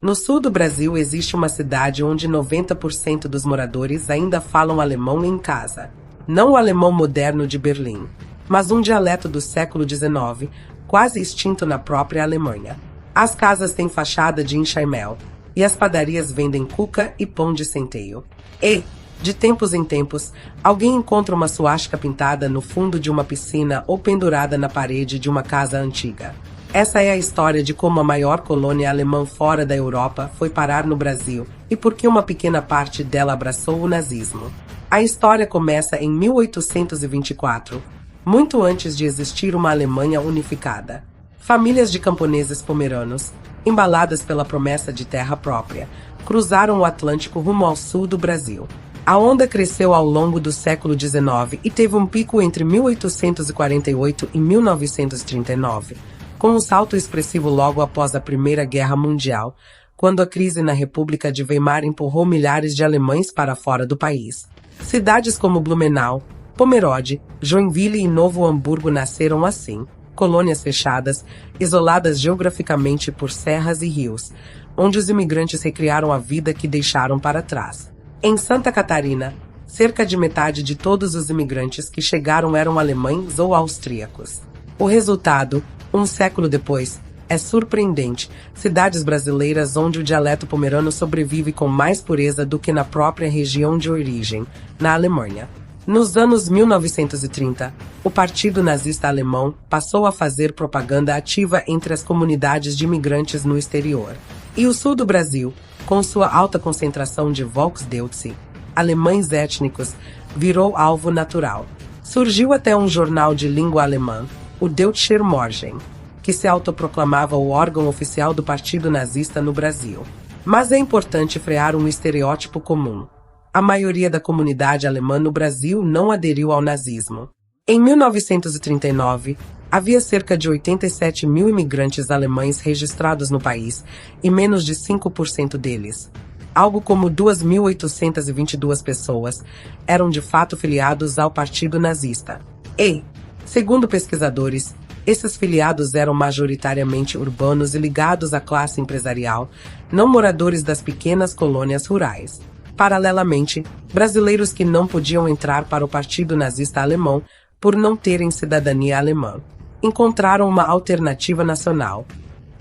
No sul do Brasil existe uma cidade onde 90% dos moradores ainda falam alemão em casa. Não o alemão moderno de Berlim, mas um dialeto do século XIX, quase extinto na própria Alemanha. As casas têm fachada de enxaimel, e as padarias vendem cuca e pão de centeio. E, de tempos em tempos, alguém encontra uma suástica pintada no fundo de uma piscina ou pendurada na parede de uma casa antiga. Essa é a história de como a maior colônia alemã fora da Europa foi parar no Brasil e por que uma pequena parte dela abraçou o nazismo. A história começa em 1824, muito antes de existir uma Alemanha unificada. Famílias de camponeses pomeranos, embaladas pela promessa de terra própria, cruzaram o Atlântico rumo ao sul do Brasil. A onda cresceu ao longo do século XIX e teve um pico entre 1848 e 1939, com um salto expressivo logo após a Primeira Guerra Mundial, quando a crise na República de Weimar empurrou milhares de alemães para fora do país. Cidades como Blumenau, Pomerode, Joinville e Novo Hamburgo nasceram assim, colônias fechadas, isoladas geograficamente por serras e rios, onde os imigrantes recriaram a vida que deixaram para trás. Em Santa Catarina, cerca de metade de todos os imigrantes que chegaram eram alemães ou austríacos. O resultado, um século depois, é surpreendente. Cidades brasileiras onde o dialeto pomerano sobrevive com mais pureza do que na própria região de origem, na Alemanha. Nos anos 1930, o Partido Nazista Alemão passou a fazer propaganda ativa entre as comunidades de imigrantes no exterior. E o sul do Brasil, com sua alta concentração de Volksdeutsche, alemães étnicos, virou alvo natural. Surgiu até um jornal de língua alemã, o Deutscher Morgen, que se autoproclamava o órgão oficial do Partido Nazista no Brasil. Mas é importante frear um estereótipo comum. A maioria da comunidade alemã no Brasil não aderiu ao nazismo. Em 1939, havia cerca de 87 mil imigrantes alemães registrados no país e menos de 5% deles, algo como 2.822 pessoas, eram de fato filiados ao Partido Nazista. E, segundo pesquisadores, esses filiados eram majoritariamente urbanos e ligados à classe empresarial, não moradores das pequenas colônias rurais. Paralelamente, brasileiros que não podiam entrar para o Partido Nazista Alemão por não terem cidadania alemã, encontraram uma alternativa nacional.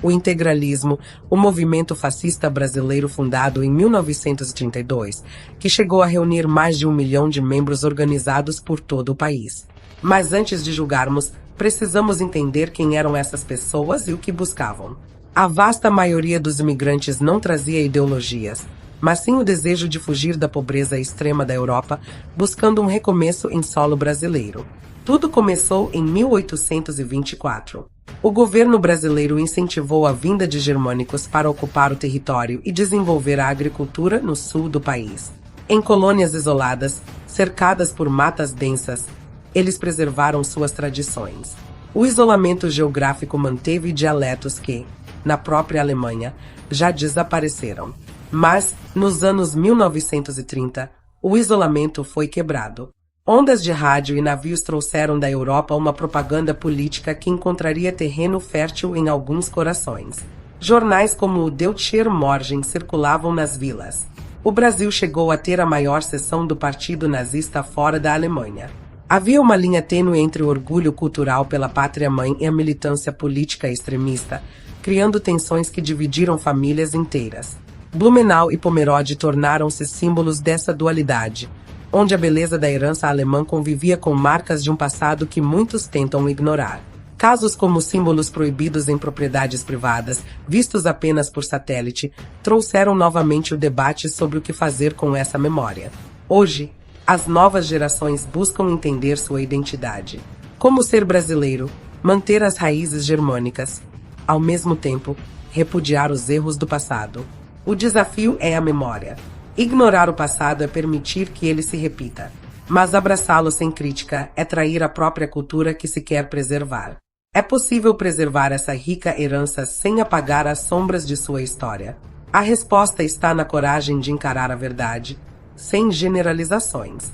O integralismo, o movimento fascista brasileiro fundado em 1932, que chegou a reunir mais de 1 milhão de membros organizados por todo o país. Mas antes de julgarmos, precisamos entender quem eram essas pessoas e o que buscavam. A vasta maioria dos imigrantes não trazia ideologias, mas sim o desejo de fugir da pobreza extrema da Europa, buscando um recomeço em solo brasileiro. Tudo começou em 1824. O governo brasileiro incentivou a vinda de germânicos para ocupar o território e desenvolver a agricultura no sul do país. Em colônias isoladas, cercadas por matas densas, eles preservaram suas tradições. O isolamento geográfico manteve dialetos que, na própria Alemanha, já desapareceram. Mas, nos anos 1930, o isolamento foi quebrado. Ondas de rádio e navios trouxeram da Europa uma propaganda política que encontraria terreno fértil em alguns corações. Jornais como o Deutscher Morgen circulavam nas vilas. O Brasil chegou a ter a maior seção do Partido Nazista fora da Alemanha. Havia uma linha tênue entre o orgulho cultural pela pátria-mãe e a militância política extremista, criando tensões que dividiram famílias inteiras. Blumenau e Pomerode tornaram-se símbolos dessa dualidade, onde a beleza da herança alemã convivia com marcas de um passado que muitos tentam ignorar. Casos como símbolos proibidos em propriedades privadas, vistos apenas por satélite, trouxeram novamente o debate sobre o que fazer com essa memória. Hoje, as novas gerações buscam entender sua identidade. Como ser brasileiro, manter as raízes germânicas, ao mesmo tempo, repudiar os erros do passado. O desafio é a memória. Ignorar o passado é permitir que ele se repita. Mas abraçá-lo sem crítica é trair a própria cultura que se quer preservar. É possível preservar essa rica herança sem apagar as sombras de sua história. A resposta está na coragem de encarar a verdade, sem generalizações.